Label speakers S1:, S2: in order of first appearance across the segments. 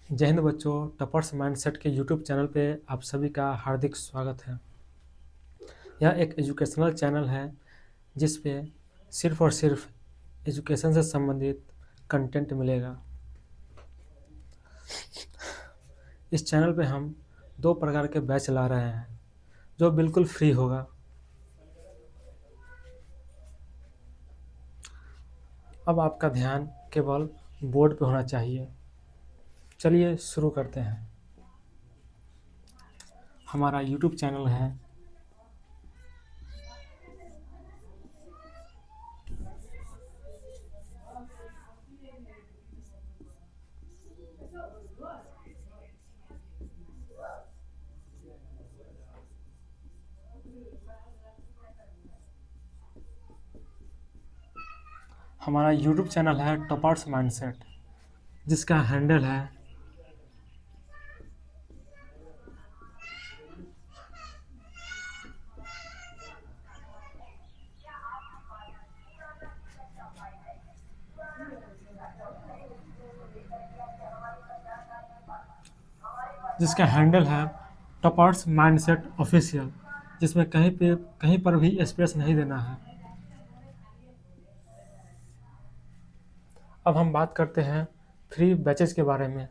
S1: जय हिंद बच्चों। Toppers mindset के यूट्यूब चैनल पे आप सभी का हार्दिक स्वागत है। यह एक एजुकेशनल चैनल है जिस पे सिर्फ और सिर्फ एजुकेशन से संबंधित कंटेंट मिलेगा। इस चैनल पे हम दो प्रकार के बैच ला रहे हैं जो बिल्कुल फ्री होगा। अब आपका ध्यान केवल बोर्ड पे होना चाहिए। चलिए शुरू करते हैं। हमारा यूट्यूब चैनल है टॉपर्स माइंडसेट, जिसका हैंडल है टॉपर्स माइंडसेट ऑफिशियल, जिसमें कहीं पर भी स्पेस नहीं देना है। अब हम बात करते हैं फ्री बैचेस के बारे में।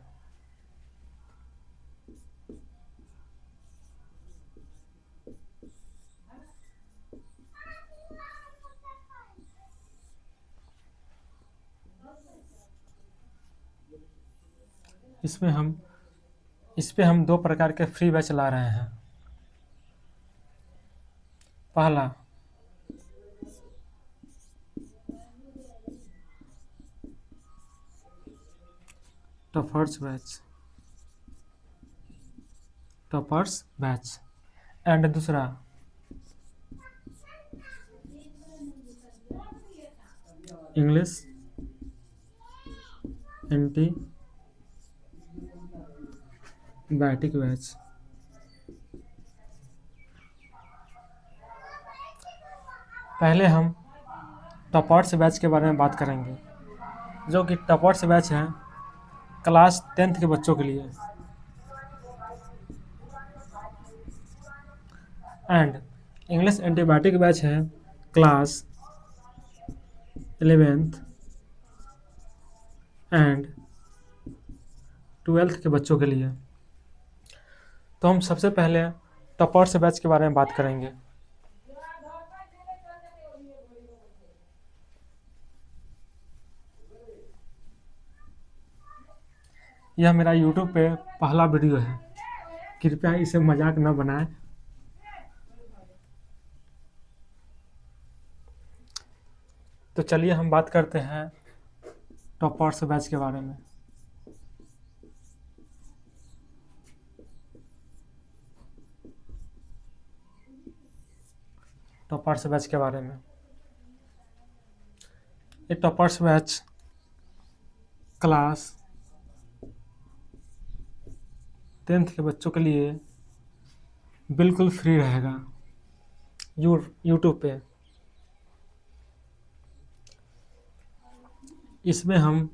S1: इसमें हम इस पे हम दो प्रकार के फ्री बैच ला रहे हैं। पहला टॉपर्स बैच एंड दूसरा इंग्लिश एंटीबायोटिक बैच। पहले हम टॉपर्स बैच के बारे में बात करेंगे, जो कि टॉपर्स बैच है क्लास 10th के बच्चों के लिए। एंड इंग्लिश एंटीबायोटिक बैच है क्लास 11th एंड 12th के बच्चों के लिए। तो हम सबसे पहले टॉपर्स बैच के बारे में बात करेंगे। यह मेरा यूट्यूब पे पहला वीडियो है, कृपया इसे मजाक न बनाएं। तो चलिए हम बात करते हैं टॉपर्स बैच के बारे में। टॉपर्स बैच के बारे में ये टॉपर्स बैच क्लास 10th के बच्चों के लिए बिल्कुल फ्री रहेगा यूट्यूब पे। इसमें हम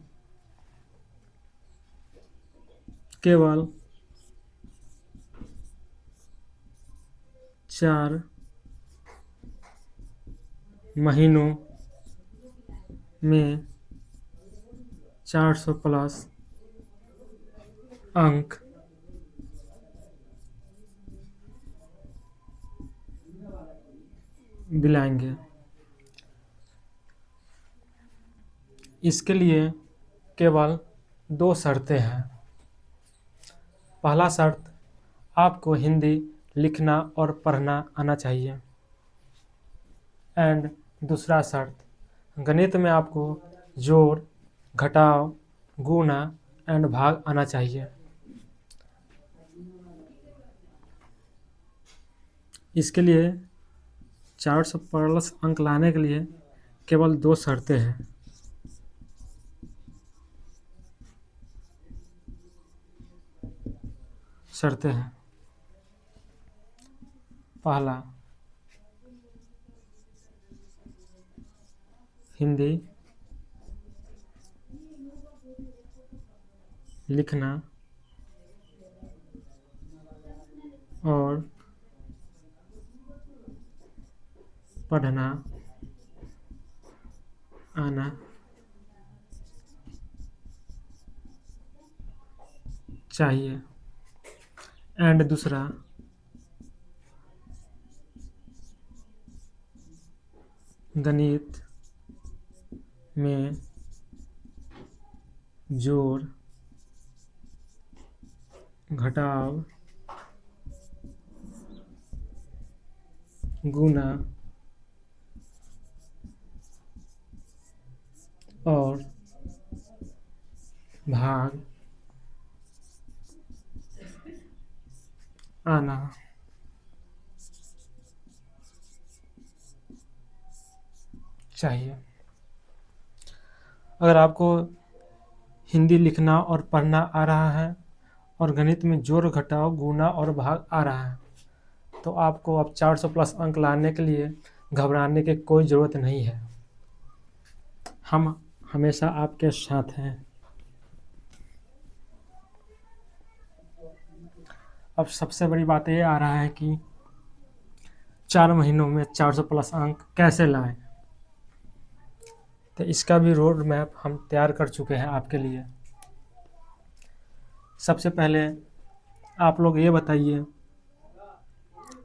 S1: केवल 4 महीनों में 400 प्लस अंक दिलाएंगे। इसके लिए केवल 2 शर्तें हैं। पहला शर्त, आपको हिंदी लिखना और पढ़ना आना चाहिए। एंड दूसरा शर्त, गणित में आपको जोड़, घटाव, गुणा एंड भाग आना चाहिए। इसके लिए 400 प्लस अंक लाने के लिए केवल 2 शर्तें हैं। पहला, हिंदी लिखना और पढ़ना आना चाहिए। एंड दूसरा, गणित में जोड़ घटाव गुना और भाग आना चाहिए। अगर आपको हिंदी लिखना और पढ़ना आ रहा है और गणित में जोड़ घटाव गुणा और भाग आ रहा है, तो आपको अब 400 प्लस अंक लाने के लिए घबराने की कोई ज़रूरत नहीं है। हम हमेशा आपके साथ हैं। अब सबसे बड़ी बात ये आ रहा है कि 4 महीनों में 400 प्लस अंक कैसे लाएं। तो इसका भी रोड मैप हम तैयार कर चुके हैं आपके लिए। सबसे पहले आप लोग ये बताइए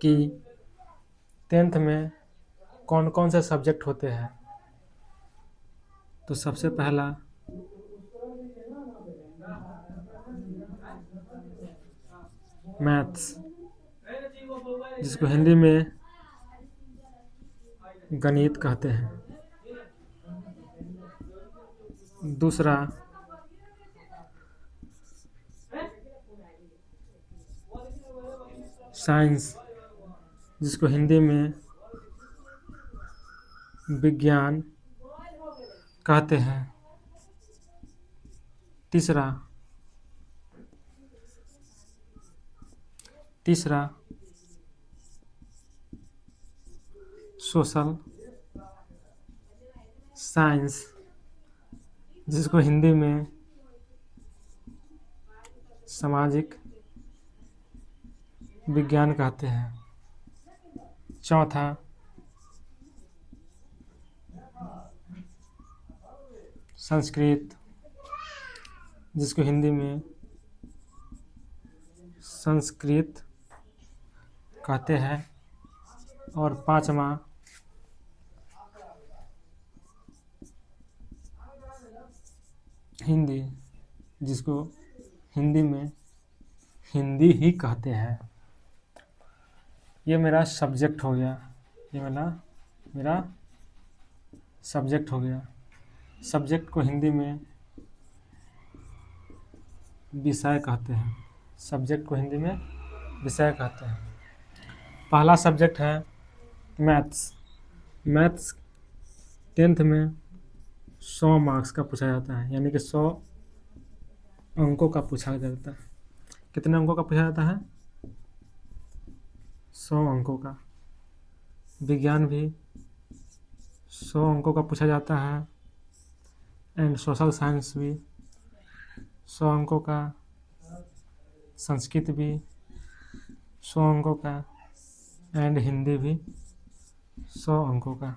S1: कि 10th में कौन कौन से सब्जेक्ट होते हैं। तो सबसे पहला मैथ्स, जिसको हिंदी में गणित कहते हैं। दूसरा साइंस, जिसको हिंदी में विज्ञान कहते हैं। तीसरा सोशल साइंस, जिसको हिंदी में सामाजिक विज्ञान कहते हैं। चौथा संस्कृत, जिसको हिंदी में संस्कृत कहते हैं। और पांचवा हिंदी, जिसको हिंदी में हिंदी ही कहते हैं। ये मेरा सब्जेक्ट हो गया। ये मेरा सब्जेक्ट हो गया। सब्जेक्ट को हिंदी में विषय कहते हैं। सब्जेक्ट को हिंदी में विषय कहते हैं। पहला सब्जेक्ट है मैथ्स। मैथ्स 10th में 100 मार्क्स का पूछा जाता है, यानी कि 100 अंकों का पूछा जाता है। कितने अंकों का पूछा जाता है? 100 अंकों का। विज्ञान भी 100 अंकों का पूछा जाता है। एंड सोशल साइंस भी 100 अंकों का। संस्कृत भी 100 अंकों का। एंड हिंदी भी 100 अंकों का।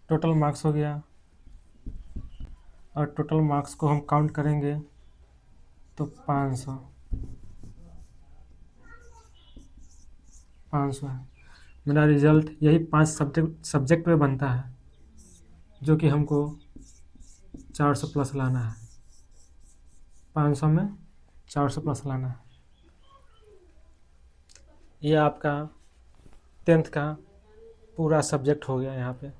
S1: टोटल मार्क्स हो गया। और टोटल मार्क्स को हम काउंट करेंगे तो 500 है। मेरा रिजल्ट यही 5 सब्जेक्ट पे बनता है, जो कि हमको 400 प्लस लाना है। 500 में 400 प्लस लाना है। ये आपका 10th का पूरा सब्जेक्ट हो गया यहाँ पे।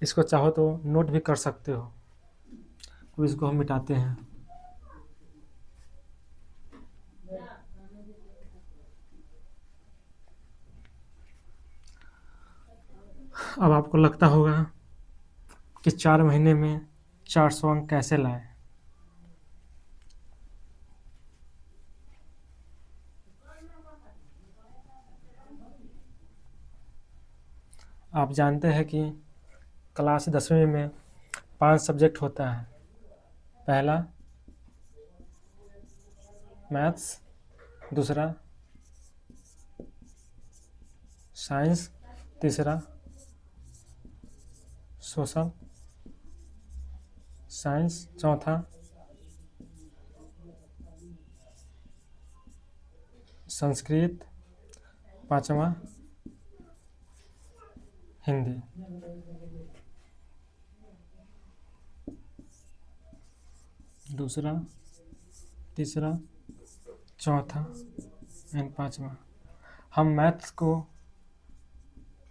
S1: इसको चाहो तो नोट भी कर सकते हो। तो इसको हम मिटाते हैं। अब आपको लगता होगा कि 4 महीने में 400 अंक कैसे लाएं। आप जानते हैं कि क्लास 10वीं में 5 सब्जेक्ट होता है। पहला मैथ्स, दूसरा साइंस, तीसरा सोशल साइंस, चौथा संस्कृत, पांचवा हिंदी। दूसरा, तीसरा, चौथा एंड पांचवा। हम मैथ्स को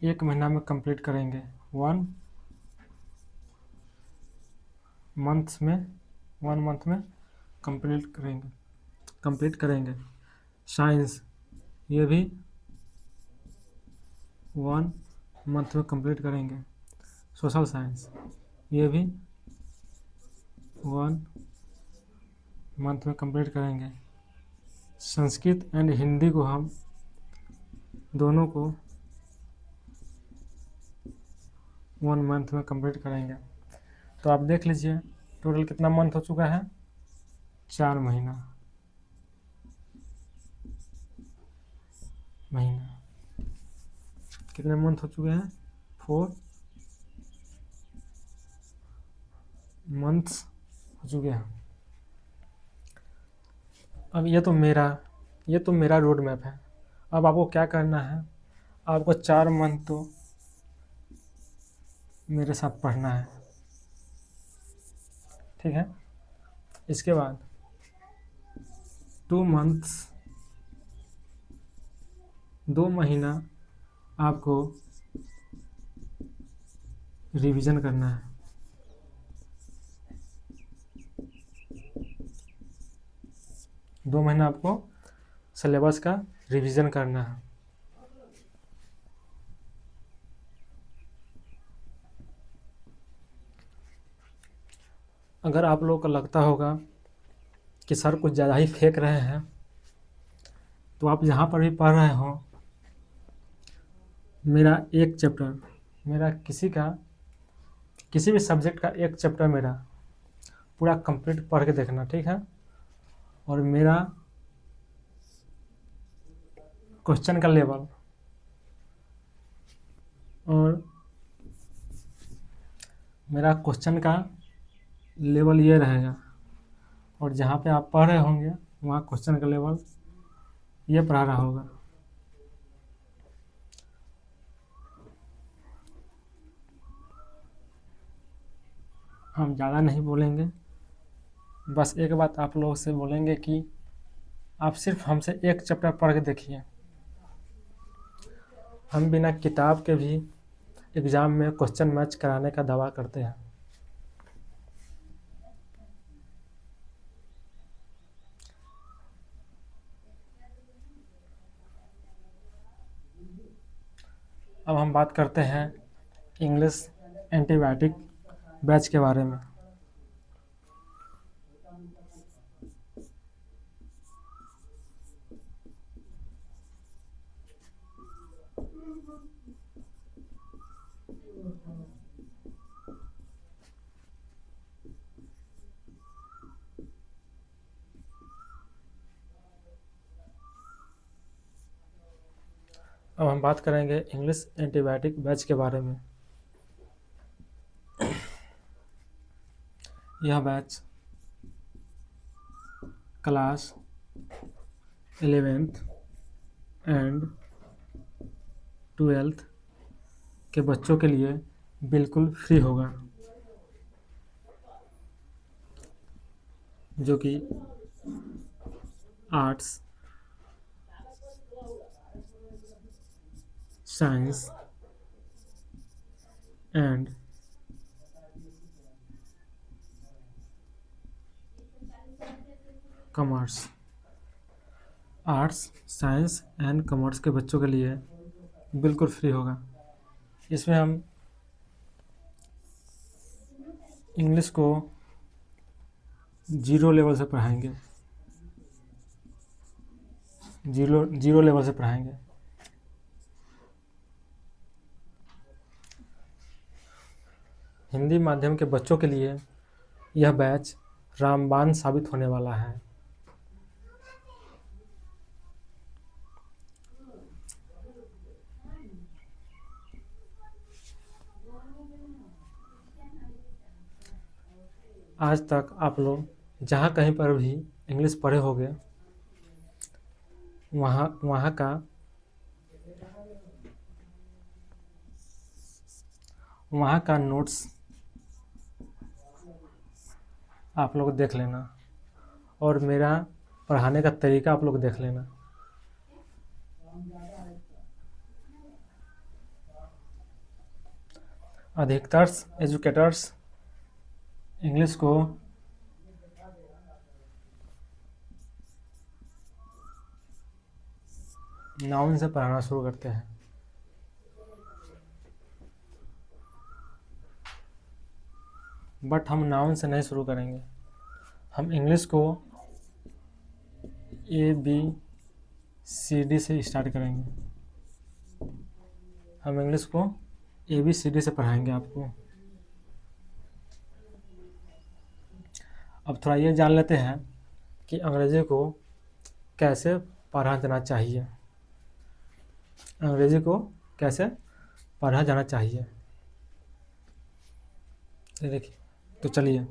S1: 1 महीना में कंप्लीट करेंगे। 1 मंथ में कंप्लीट करेंगे। साइंस ये भी 1 मंथ में कंप्लीट करेंगे। सोशल साइंस ये भी 1 मंथ में कंप्लीट करेंगे। संस्कृत एंड हिंदी को हम दोनों को 1 मंथ में कंप्लीट करेंगे। तो आप देख लीजिए टोटल कितना मंथ हो चुका है, 4 महीना। कितने मंथ हो चुके हैं, 4 मंथ्स हो चुके हैं। अब ये तो मेरा रोड मैप है। अब आपको क्या करना है, आपको 4 मंथ तो मेरे साथ पढ़ना है, ठीक है। इसके बाद 2 मंथ्स, 2 महीना आपको रिवीजन करना है। दो महीना आपको सिलेबस का रिवीजन करना है। अगर आप लोगों को लगता होगा कि सर कुछ ज़्यादा ही फेंक रहे हैं, तो आप यहाँ पर भी पढ़ रहे हो, मेरा एक चैप्टर, मेरा किसी भी सब्जेक्ट का एक चैप्टर मेरा पूरा कंप्लीट पढ़ के देखना, ठीक है। और मेरा क्वेश्चन का लेवल ये रहेगा, और जहाँ पे आप पढ़ रहे होंगे वहाँ क्वेश्चन का लेवल ये पढ़ा रहा होगा। हम ज़्यादा नहीं बोलेंगे, बस एक बात आप लोगों से बोलेंगे कि आप सिर्फ हमसे एक चैप्टर पढ़ के देखिए। हम बिना किताब के भी एग्ज़ाम में क्वेश्चन मैच कराने का दावा करते हैं। अब हम बात करते हैं इंग्लिश एंटीबायोटिक बैच के बारे में। अब हम बात करेंगे इंग्लिश एंटीबायोटिक बैच के बारे में। यह batch class 11th and 12th के बच्चों के लिए बिल्कुल फ्री होगा, जो कि arts, science and commerce, arts, science and commerce के बच्चों के लिए बिल्कुल फ्री होगा। इसमें हम इंग्लिश को 0 लेवल से पढ़ाएंगे, जीरो लेवल से पढ़ाएंगे। हिंदी माध्यम के बच्चों के लिए यह बैच रामबाण साबित होने वाला है। आज तक आप लोग जहाँ कहीं पर भी इंग्लिश पढ़े होंगे, वहाँ वहाँ का नोट्स आप लोग देख लेना और मेरा पढ़ाने का तरीका आप लोग देख लेना। अधिकतर एजुकेटर्स इंग्लिश को नाउन से पढ़ाना शुरू करते हैं, बट हम नाउन से नहीं शुरू करेंगे। हम इंग्लिश को ABCD से स्टार्ट करेंगे। हम इंग्लिश को ABCD से पढ़ाएंगे आपको। अब थोड़ा ये जान लेते हैं कि अंग्रेजी को कैसे पढ़ा जाना चाहिए। अंग्रेजी को कैसे पढ़ा जाना चाहिए, ये देखिए। तो चलिए,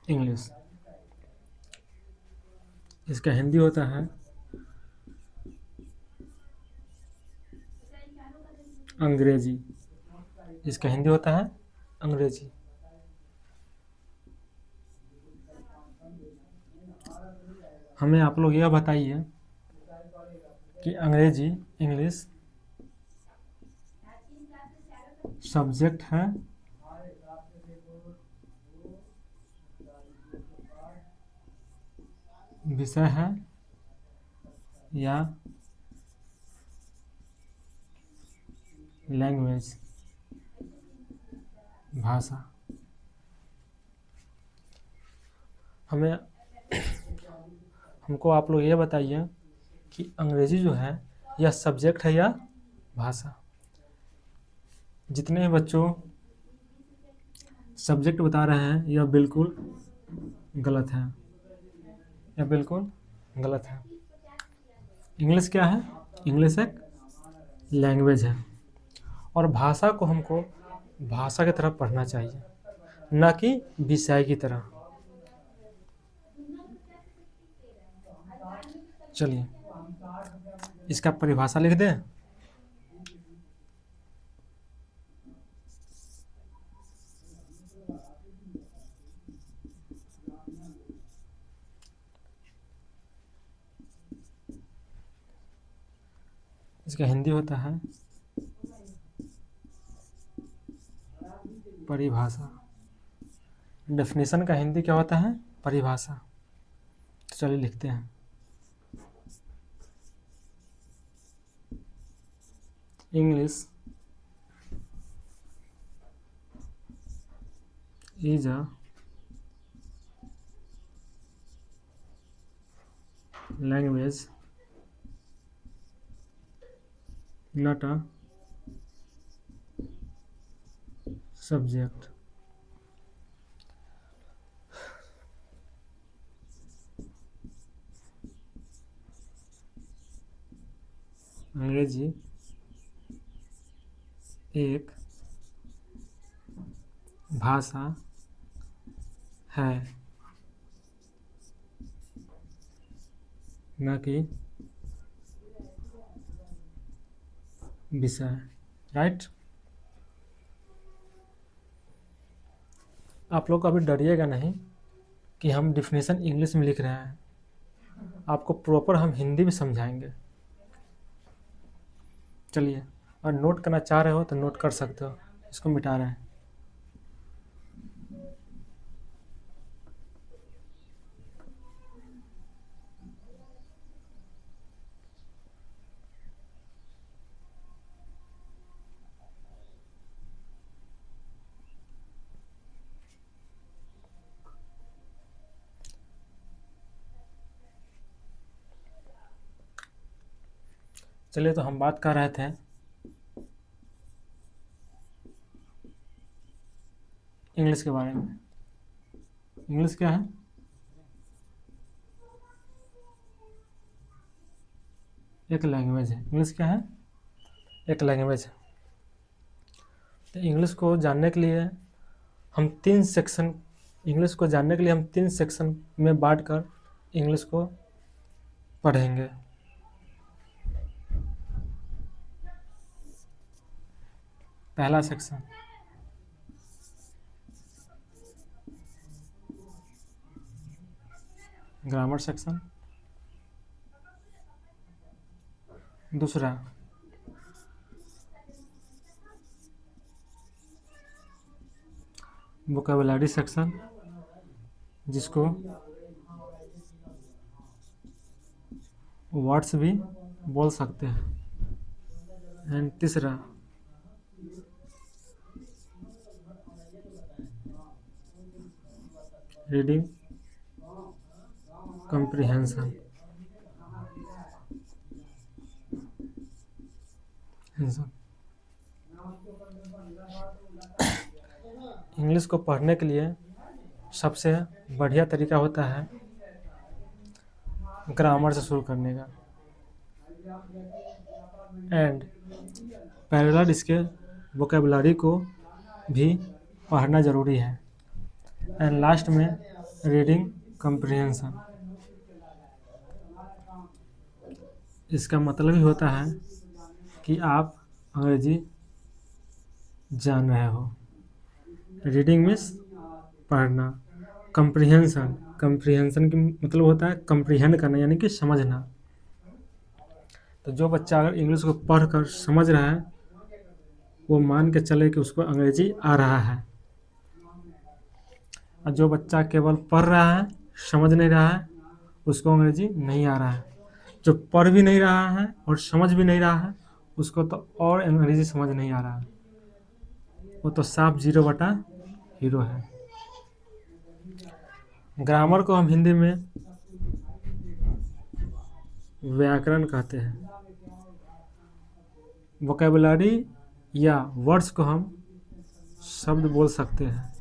S1: इंग्लिश, इसका हिंदी होता है अंग्रेजी। इसका हिंदी होता है अंग्रेजी। हमें आप लोग यह बताइए कि अंग्रेजी इंग्लिश सब्जेक्ट है विषय है या लैंग्वेज भाषा। हमको आप लोग ये बताइए कि अंग्रेजी जो है यह सब्जेक्ट है या भाषा। जितने बच्चों सब्जेक्ट बता रहे हैं यह बिल्कुल गलत है, यह बिल्कुल गलत है। इंग्लिश क्या है? इंग्लिश एक लैंग्वेज है और भाषा को हमको भाषा की तरह पढ़ना चाहिए, न कि विषय की तरह। चलिए, इसका परिभाषा लिख दें। इसका हिंदी होता है परिभाषा। डेफिनेशन का हिंदी क्या होता है? परिभाषा। तो चलिए लिखते हैं। English is a language, not a subject. अंग्रेजी एक भाषा है, न कि विषय। राइट? आप लोग अभी डरिएगा नहीं कि हम डिफिनेशन इंग्लिश में लिख रहे हैं, आपको प्रॉपर हम हिंदी में समझाएंगे। चलिए, और नोट करना चाह रहे हो तो नोट कर सकते हो। इसको मिटा रहे हैं। चलिए, तो हम बात कर रहे थे इंग्लिश के बारे में। इंग्लिश क्या है? एक लैंग्वेज है। इंग्लिश क्या है? एक लैंग्वेज है। तो इंग्लिश को जानने के लिए हम तीन सेक्शन में बांटकर इंग्लिश को पढ़ेंगे। पहला सेक्शन ग्रामर सेक्शन, दूसरा वोकैबुलरी सेक्शन जिसको वर्ड्स भी बोल सकते हैं, एंड तीसरा रीडिंग कॉम्प्रिहेंशन। इंग्लिश को पढ़ने के लिए सबसे बढ़िया तरीका होता है ग्रामर से शुरू करने का, एंड पैरेलल इसके वोकैबुलरी को भी पढ़ना ज़रूरी है, एंड लास्ट में रीडिंग कॉम्प्रिहेंशन। इसका मतलब ही होता है कि आप अंग्रेजी जान रहे हो। रीडिंग मीन्स पढ़ना, कम्प्रिहेंशन की मतलब होता है कम्प्रिहेंड करना, यानी कि समझना। तो जो बच्चा अगर इंग्लिश को पढ़कर समझ रहा है वो मान के चले कि उसको अंग्रेजी आ रहा है, और जो बच्चा केवल पढ़ रहा है समझ नहीं रहा है उसको अंग्रेजी नहीं आ रहा है। जो पढ़ भी नहीं रहा है और समझ भी नहीं रहा है उसको तो और अंग्रेजी समझ नहीं आ रहा है, वो तो साफ 0/0 है। ग्रामर को हम हिंदी में व्याकरण कहते हैं। वोकैबुलरी या वर्ड्स को हम शब्द बोल सकते हैं।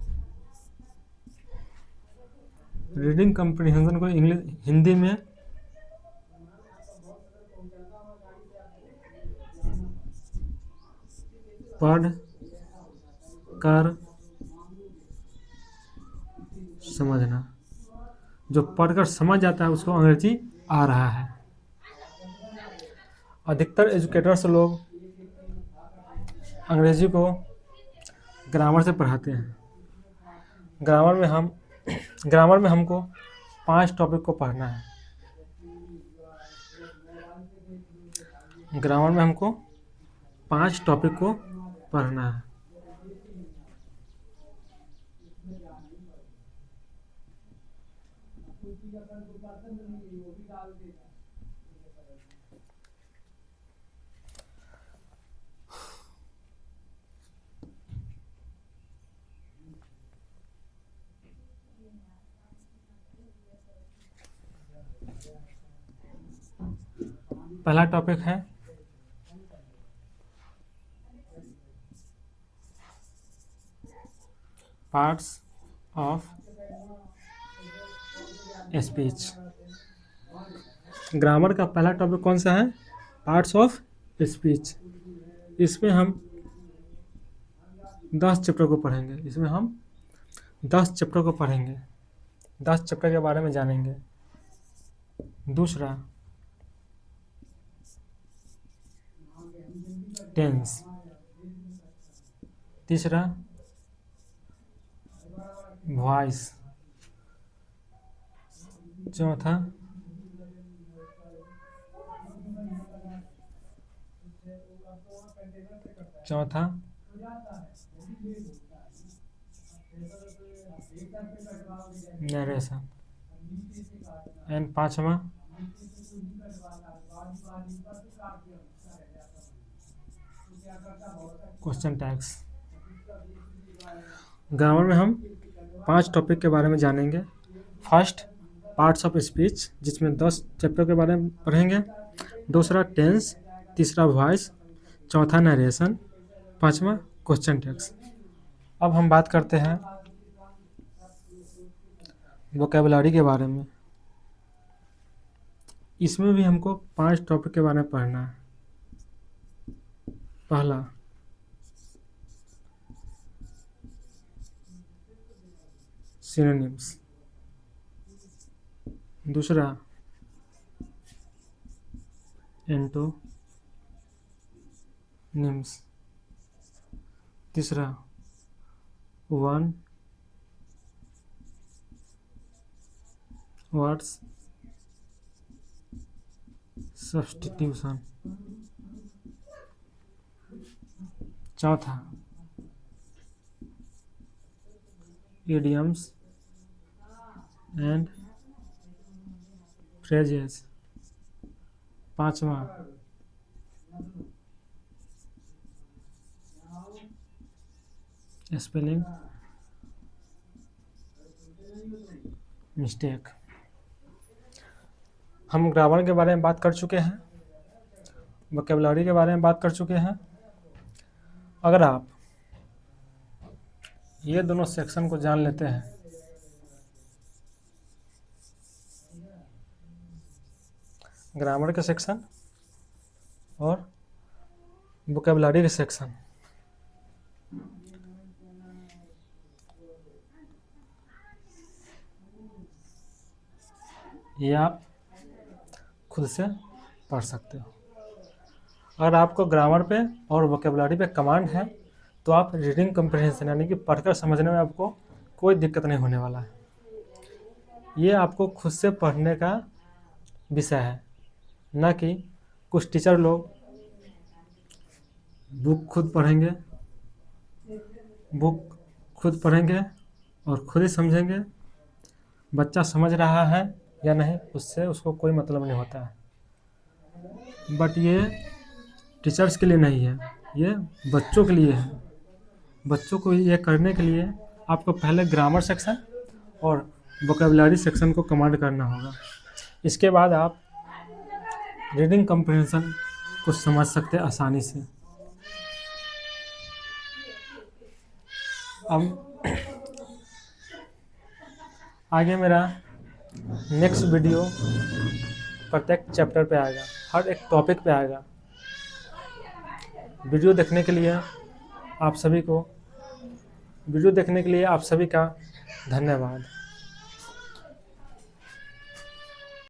S1: रीडिंग कॉम्प्रिहेंशन को हिंदी में पढ़ कर समझना। जो पढ़कर समझ जाता है उसको अंग्रेजी आ रहा है। अधिकतर एजुकेटर्स लोग अंग्रेजी को ग्रामर से पढ़ाते हैं। ग्रामर में हमको 5 टॉपिक को पढ़ना है। ग्रामर में हमको 5 टॉपिक को पढ़ना है। पहला टॉपिक है पार्ट्स ऑफ स्पीच। ग्रामर का पहला टॉपिक कौन सा है? Parts of speech. इसमें हम 10 चैप्टर को पढ़ेंगे। 10 चैप्टर के बारे में जानेंगे। दूसरा टेंस, तीसरा वॉइस, चौथा नरेशन, एंड 5वां क्वेश्चन टैग्स। ग्रामर में हम 5 टॉपिक के बारे में जानेंगे। फर्स्ट पार्ट्स ऑफ स्पीच, जिसमें 10 चैप्टर के बारे में पढ़ेंगे। दूसरा टेंस, तीसरा वॉइस, चौथा नरेशन, 5वां क्वेश्चन टैग्स। अब हम बात करते हैं वोकेबुलरी के बारे में। इसमें भी हमको 5 टॉपिक के बारे में पढ़ना है। पहला, सिनोनिम्स। दूसरा, एंटोनिम्स। तीसरा, वन वर्ड्स सब्स्टिट्यूशन। चौथा, idioms एंड फ्रेजेस। पांचवा, स्पेलिंग मिस्टेक। हम ग्रामर के बारे में बात कर चुके हैं, वोकेबुलरी के बारे में बात कर चुके हैं। अगर आप ये दोनों सेक्शन को जान लेते हैं, ग्रामर के सेक्शन और वोकेबुलरी के सेक्शन, ये आप खुद से पढ़ सकते हो। अगर आपको ग्रामर पे और वोकेबुलरी पे कमांड है तो आप रीडिंग कम्प्रिहेंशन यानी कि पढ़कर समझने में आपको कोई दिक्कत नहीं होने वाला है। ये आपको खुद से पढ़ने का विषय है, ना कि कुछ टीचर लोग बुक खुद पढ़ेंगे और खुद ही समझेंगे। बच्चा समझ रहा है या नहीं उससे उसको कोई मतलब नहीं होता है। बट ये टीचर्स के लिए नहीं है, ये बच्चों के लिए है। बच्चों को ये करने के लिए आपको पहले ग्रामर सेक्शन और वोकेबुलरी सेक्शन को कमांड करना होगा। इसके बाद आप रीडिंग कम्प्रिहेंशन को समझ सकते हैं आसानी से। अब आगे मेरा नेक्स्ट वीडियो प्रत्येक चैप्टर पे आएगा, हर एक टॉपिक पे आएगा। वीडियो देखने के लिए आप सभी का धन्यवाद।